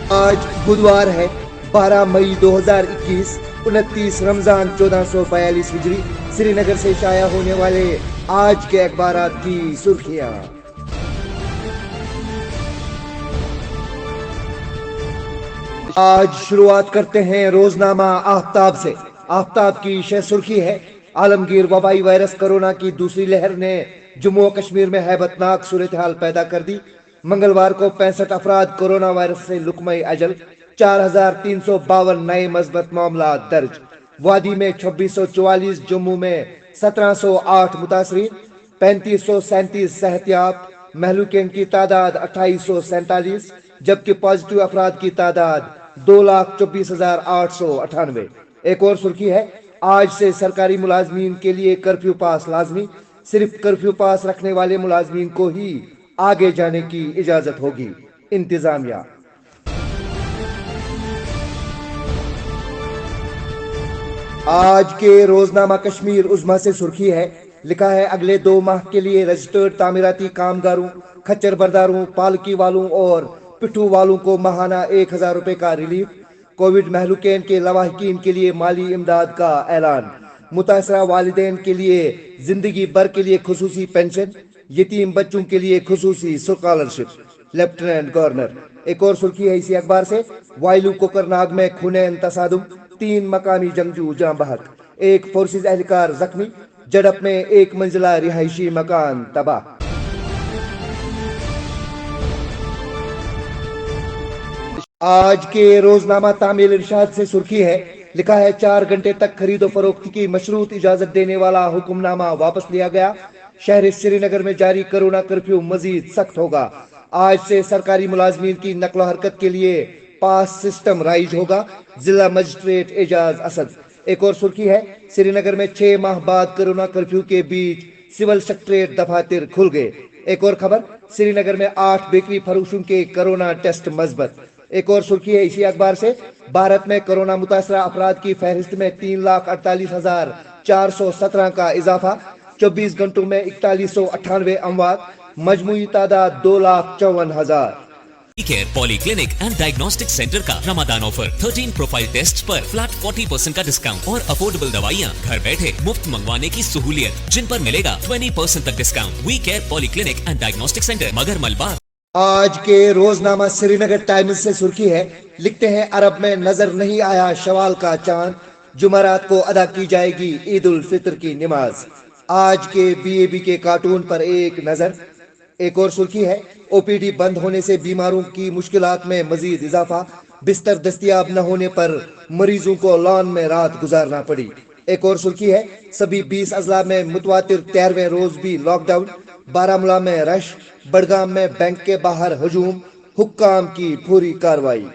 آج بدوار ہے 12 مئی 2021 29 رمضان 1442 ہجری سری نگر سے شائع ہونے والے آج کے اخبارات کی سرخیاں۔ آج شروعات کرتے ہیں روزنامہ آفتاب سے۔ آفتاب کی شہ سرخی ہے: عالمگیر وبائی وائرس کرونا کی دوسری لہر نے جموں و کشمیر میں ہیبت ناک صورتحال پیدا کر دی۔ منگلوار کو 65 افراد کورونا وائرس سے لقمہ اجل، 4352 نئے مثبت معاملات درج۔ وادی میں 2644، جموں میں 1708 متاثرین، 3537 صحت یاب، مہلوکین کی تعداد 2847، جبکہ پازیٹیو افراد کی تعداد 2,24,898۔ ایک اور سرخی ہے: آج سے سرکاری ملازمین کے لیے کرفیو پاس لازمی، صرف کرفیو پاس رکھنے والے ملازمین کو ہی آگے جانے کی اجازت ہوگی۔ انتظامیہ۔ آج کے روزنامہ کشمیر عظمیٰ سے سرخی ہے، لکھا ہے: اگلے 2 ماہ کے لیے رجسٹرڈ تعمیراتی کامگاروں، کھچر برداروں، پالکی والوں اور پٹھو والوں کو ماہانہ 1000 روپے کا ریلیف۔ کووڈ مہلوکین کے لواحقین کے لیے مالی امداد کا اعلان۔ متاثرہ والدین کے لیے زندگی بھر کے لیے خصوصی پینشن، یتیم بچوں کے لیے خصوصی اسکالرشپ۔ Lieutenant governor. ایک اور سرخی ہے اسی اخبار سے: وائلو کوکرناگ میں خونین تصادم، 3 مقامی جنگجو جاں بحق، 1 فورسز اہلکار زخمی، جھڑپ میں 1 منزلہ رہائشی مکان تباہ۔ آج کے روزنامہ تعمیل ارشاد سے سرخی ہے، لکھا ہے: 4 گھنٹے تک خرید و فروخت کی مشروط اجازت دینے والا حکم نامہ واپس لیا گیا۔ شہر سری نگر میں جاری کرونا کرفیو مزید سخت ہوگا۔ آج سے سرکاری ملازمین کی نقل و حرکت کے لیے پاس سسٹم رائج ہوگا۔ ضلع مجسٹریٹ اعجاز اسد۔ ایک اور سرخی ہے: سری نگر میں 6 ماہ بعد کرونا کرفیو کے بیچ سول سکریٹریٹ دفاتر کھل گئے۔ ایک اور خبر: سری نگر میں 8 بیکری فروشوں کے کرونا ٹیسٹ مثبت۔ ایک اور سرخی ہے اسی اخبار سے: بھارت میں کرونا متاثرہ افراد کی فہرست میں 3,48,417 کا اضافہ، 24 گھنٹوں میں 4198 اموات، مجموعی تعداد 2,54,000۔ Care poly clinic and diagnostic centre کا رمضان آفر، 13 پروفائل ٹیسٹ پر فلیٹ 40% کا ڈسکاؤنٹ اور افورڈیبل دوائیاں گھر بیٹھے مفت منگوانے کی سہولیت، جن پر ملے گا 20% تک discount. We care poly clinic and diagnostic centre, مگر ملبار۔ آج کے روزنامہ سری نگر ٹائمز سے سرخی ہے، لکھتے ہیں: عرب میں نظر نہیں آیا شوال کا چاند، جمعرات کو ادا کی جائے گی عید الفطر کی نماز۔ آج کے BAB کے کارٹون پر ایک نظر۔ ایک اور سرخی ہے: OPD بند ہونے سے بیماروں کی مشکلات میں مزید اضافہ، بستر دستیاب نہ ہونے پر مریضوں کو لان میں رات گزارنا پڑی۔ ایک اور سرخی ہے: سبھی 20 اضلاع میں متواتر 13ویں روز بھی لاک ڈاؤن، بارامولہ میں رش، بڑگام میں بینک کے باہر ہجوم، حکام کی پوری کارروائی۔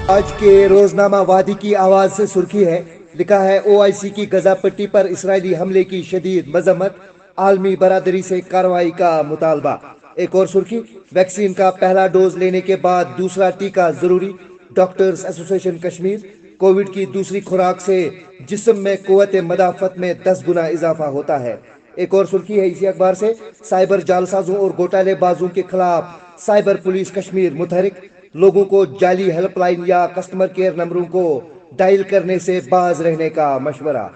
آج کے روزنامہ وادی کی آواز سے سرخی ہے، لکھا ہے: OIC کی غزہ پٹی پر اسرائیلی حملے کی شدید مذمت، عالمی برادری سے کارروائی کا مطالبہ۔ ایک اور سرخی: ویکسین کا پہلا ڈوز لینے کے بعد دوسرا ٹیکہ ضروری، ڈاکٹرز ایسوسی ایشن کشمیر۔ کووڈ کی دوسری خوراک سے جسم میں قوت مدافعت میں 10 گنا اضافہ ہوتا ہے۔ ایک اور سرخی ہے اسی اخبار سے: سائبر جعلسازوں اور گھوٹالے بازوں کے خلاف سائبر پولیس کشمیر متحرک، لوگوں کو جعلی ہیلپ لائن یا کسٹمر کیئر نمبروں کو ڈائل کرنے سے باز رہنے کا مشورہ۔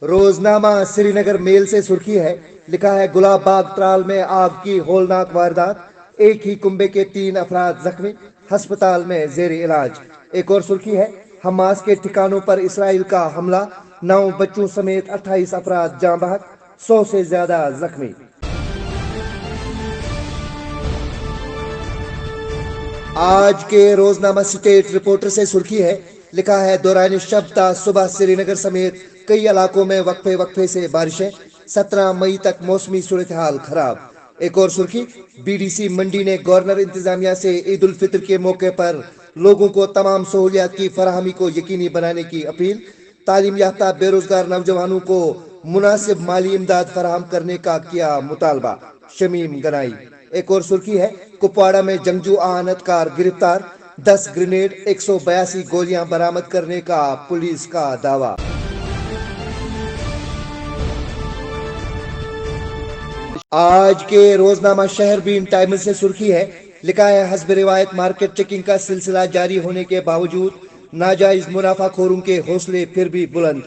روزنامہ سری نگر میل سے سرخی ہے، لکھا ہے: گلاب باغ ترال میں آگ کی ہولناک واردات، ایک ہی کنبے کے 3 افراد زخمی، ہسپتال میں زیر علاج۔ ایک اور سرخی ہے: حماس کے ٹھکانوں پر اسرائیل کا حملہ، 9 بچوں سمیت 28 افراد جاں بحق، 100 سے زیادہ زخمی۔ آج کے روزنامہ سٹیٹ رپورٹر سے سرخی ہے، لکھا ہے: دوران شب تا صبح سری نگر سمیت کئی علاقوں میں وقفے وقفے سے بارشیں، 17 مئی تک موسمی صورتحال خراب۔ ایک اور سرخی: BDC منڈی نے گورنر انتظامیہ سے عید الفطر کے موقع پر لوگوں کو تمام سہولیات کی فراہمی کو یقینی بنانے کی اپیل، تعلیم یافتہ بے روزگار نوجوانوں کو مناسب مالی امداد فراہم کرنے کا کیا مطالبہ۔ شمیم گنائی۔ ایک اور سرخی ہے: کپواڑہ میں جنگجو احانت کار گرفتار، 10 گرینیڈ، 182 گولیاں برآمد کرنے کا پولیس کا دعویٰ۔ آج کے روزنامہ شہر بین ٹائمز سے سرخی ہے، لکھا ہے حسب روایت مارکیٹ چیکنگ کا سلسلہ جاری ہونے کے باوجود ناجائز منافع خوروں کے حوصلے پھر بھی بلند،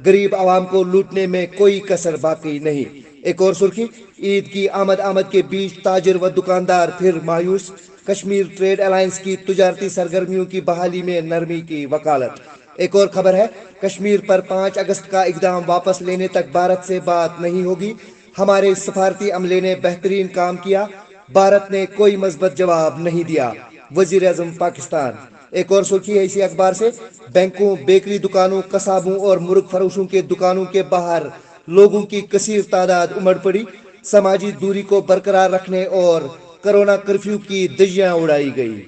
غریب عوام کو لوٹنے میں کوئی کسر باقی نہیں۔ ایک اور سرخی، عید کی آمد کے بیچ تاجر و دکاندار پھر مایوس، کشمیر ٹریڈ الائنس کی تجارتی سرگرمیوں کی بحالی میں نرمی کی وکالت۔ ایک اور خبر ہے، کشمیر پر 5 اگست کا اقدام واپس لینے تک بھارت سے بات نہیں ہوگی، ہمارے سفارتی عملے نے بہترین کام کیا، بھارت نے کوئی مثبت جواب نہیں دیا، وزیر اعظم پاکستان۔ ایک اور سرخی ہے اسی اخبار سے، بینکوں، بیکری دکانوں، قصابوں اور مرغ فروشوں کے دکانوں کے باہر لوگوں کی کثیر تعداد امڑ پڑی، سماجی دوری کو برقرار رکھنے اور کرونا کرفیو کی دھجیاں اڑائی گئی۔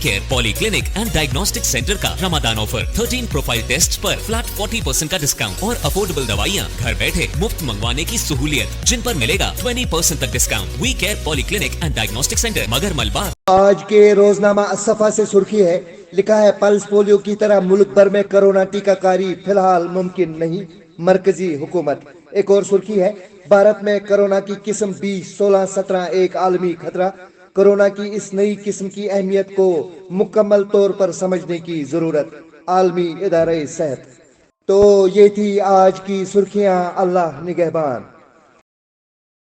Care poly clinic and diagnostic centre کا رمضان آفر، 13 پروفائل ٹیسٹ پر فلیٹ 40% کا ڈسکاؤنٹ اور افورڈیبل دوائیاں گھر بیٹھے مفت منگوانے کی سہولیت، جن پر ملے گا 20% تک discount. We care poly clinic and diagnostic centre, مگر ملبار۔ آج کے روزنامہ الصفا سے سرخی ہے، لکھا ہے پلس پولیو کی طرح ملک بھر میں کرونا ٹیکہ کاری فی الحال ممکن نہیں، مرکزی حکومت۔ ایک اور سرخی ہے، بھارت میں کرونا کی قسم 20 16 17 ایک عالمی خطرہ، کرونا کی اس نئی قسم کی اہمیت کو مکمل طور پر سمجھنے کی ضرورت، عالمی ادارہ صحت۔ تو یہ تھی آج کی سرخیاں، اللہ نگہبان۔